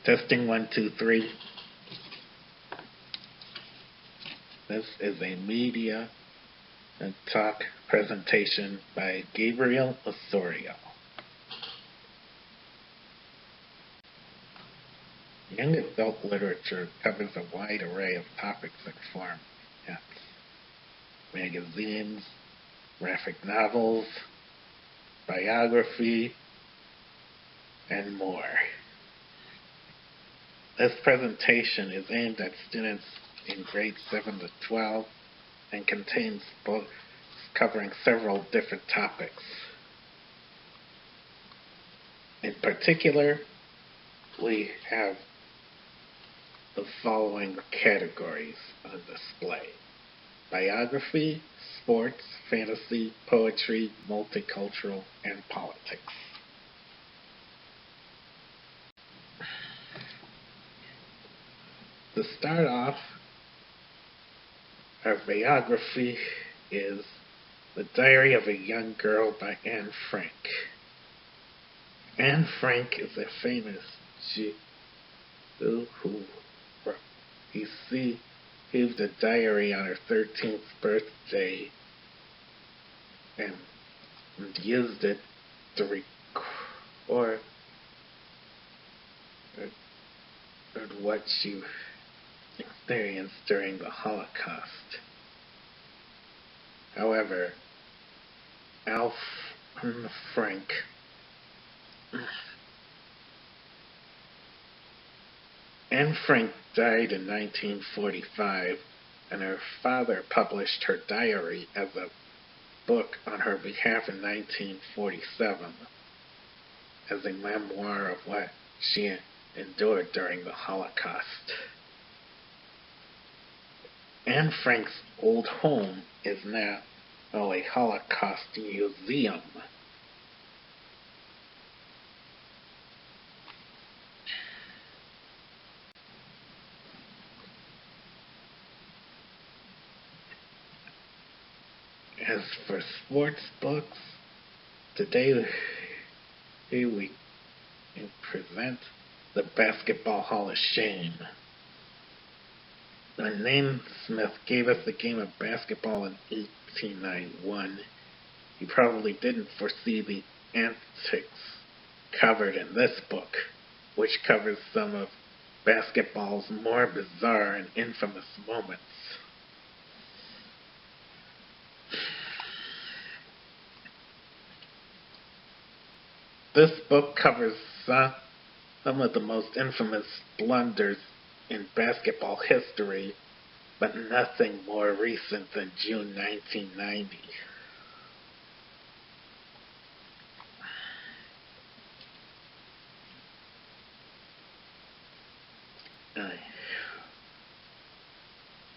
Testing 1, 2, 3. This is a media and talk presentation by Gabriel Osorio. Young adult literature covers a wide array of topics that form magazines, graphic novels, biography, and more. This presentation is aimed at students in grades 7 to 12 and contains books covering several different topics. In particular, we have the following categories on display: biography, sports, fantasy, poetry, multicultural, and politics. To start off, our biography is The Diary of a Young Girl by Anne Frank. Anne Frank is a famous Jew who received a diary on her 13th birthday and used it to record what she experienced during the Holocaust. However, Anne Frank died in 1945, and her father published her diary as a book on her behalf in 1947 as a memoir of what she endured during the Holocaust. Anne Frank's old home is now a Holocaust museum. As for sports books, today we present the Basketball Hall of Shame. When Naismith gave us the game of basketball in 1891, he probably didn't foresee the antics covered in this book, which covers some of basketball's more bizarre and infamous moments. This book covers some of the most infamous blunders in basketball history, but nothing more recent than June 1990.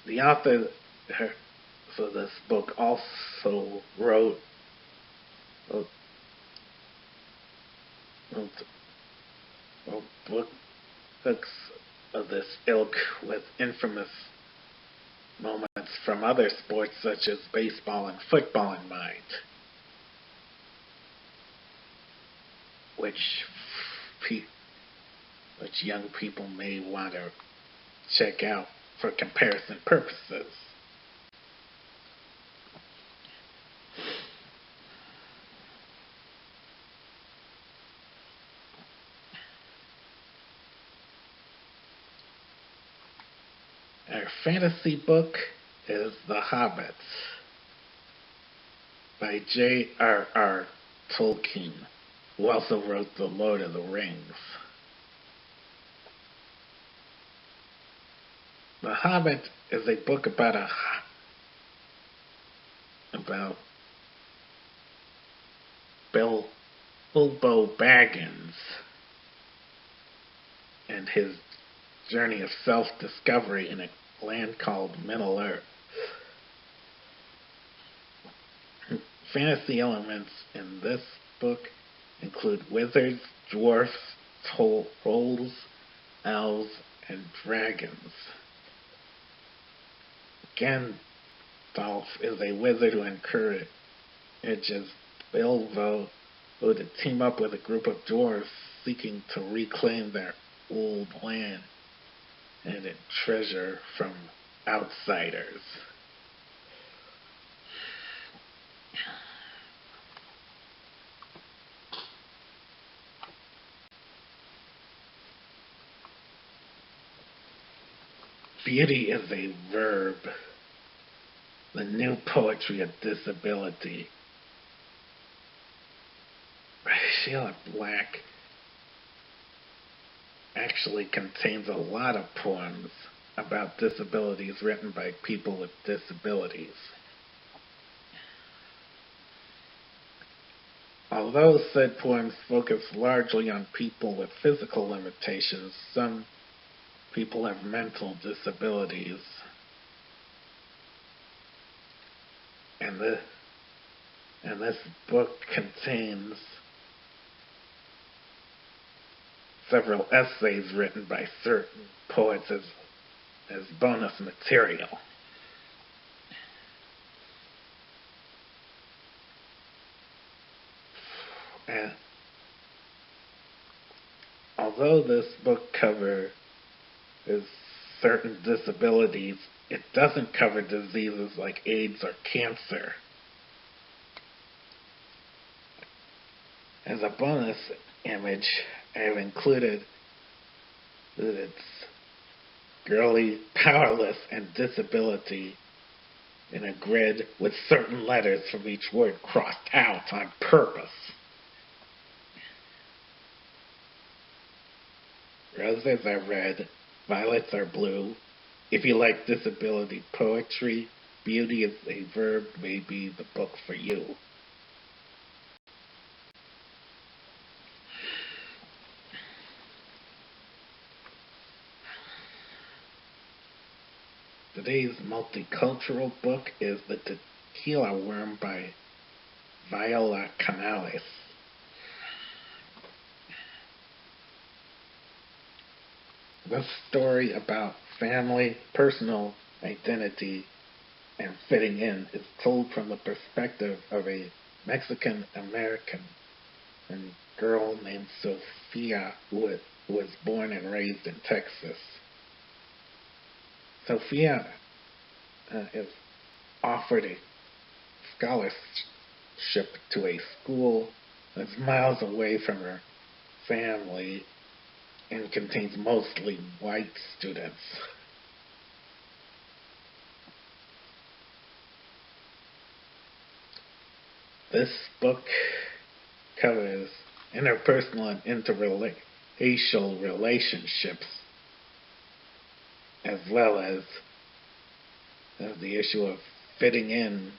The author for this book also wrote books of this ilk with infamous moments from other sports such as baseball and football in mind, which young people may want to check out for comparison purposes. Our fantasy book is The Hobbit by J.R.R. Tolkien, who also wrote The Lord of the Rings. The Hobbit is a book about Bilbo Baggins and his journey of self-discovery in a land called Middle-earth. Fantasy elements in this book include wizards, dwarfs, trolls, elves, and dragons. Gandalf is a wizard who encourages Bilbo to team up with a group of dwarves seeking to reclaim their old land and a treasure from outsiders. Beauty is a verb, the new poetry of disability. Sheila Black actually contains a lot of poems about disabilities written by people with disabilities. Although said poems focus largely on people with physical limitations, some people have mental disabilities. And this book contains several essays written by certain poets as bonus material. And although this book covers certain disabilities, it doesn't cover diseases like AIDS or cancer. As a bonus image, I have included that it's girly, powerless, and disability in a grid with certain letters from each word crossed out on purpose. Roses are red, violets are blue. If you like disability poetry, Beauty is a Verb may be the book for you. Today's multicultural book is The Tequila Worm by Viola Canales. This story about family, personal identity, and fitting in is told from the perspective of a Mexican American girl named Sophia who was born and raised in Texas. Sophia is offered a scholarship to a school that's miles away from her family and contains mostly white students. This book covers interpersonal and interracial relationships, as well as the issue of fitting in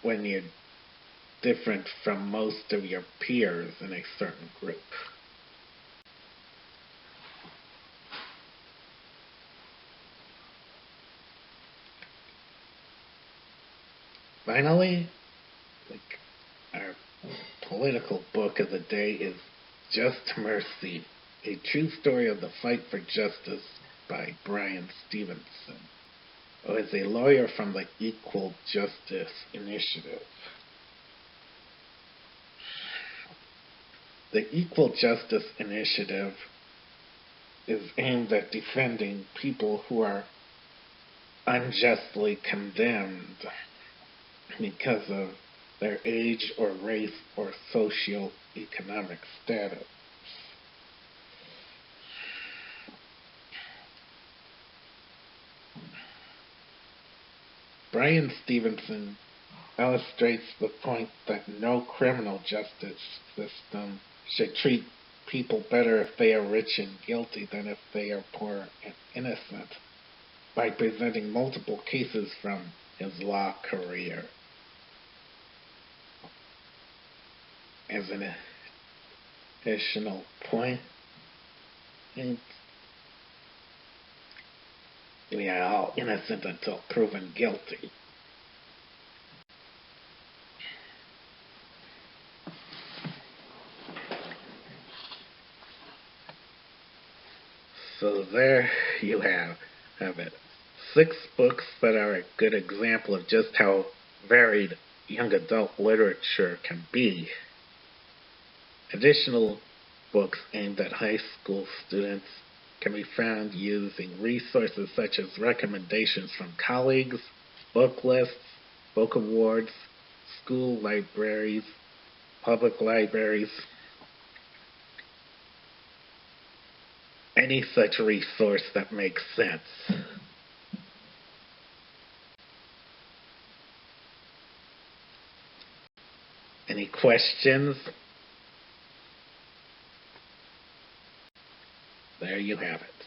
when you're different from most of your peers in a certain group. Finally, our political book of the day is Just Mercy, a true story of the fight for justice by Bryan Stevenson, who is a lawyer from the Equal Justice Initiative. The Equal Justice Initiative is aimed at defending people who are unjustly condemned because of their age or race or socio-economic status. Bryan Stevenson illustrates the point that no criminal justice system should treat people better if they are rich and guilty than if they are poor and innocent, by presenting multiple cases from his law career. As an additional point, we are all innocent until proven guilty. So there you have it. 6 books that are a good example of just how varied young adult literature can be. Additional books aimed at high school students can be found using resources such as recommendations from colleagues, book lists, book awards, school libraries, public libraries, any such resource that makes sense. Any questions? There you have it.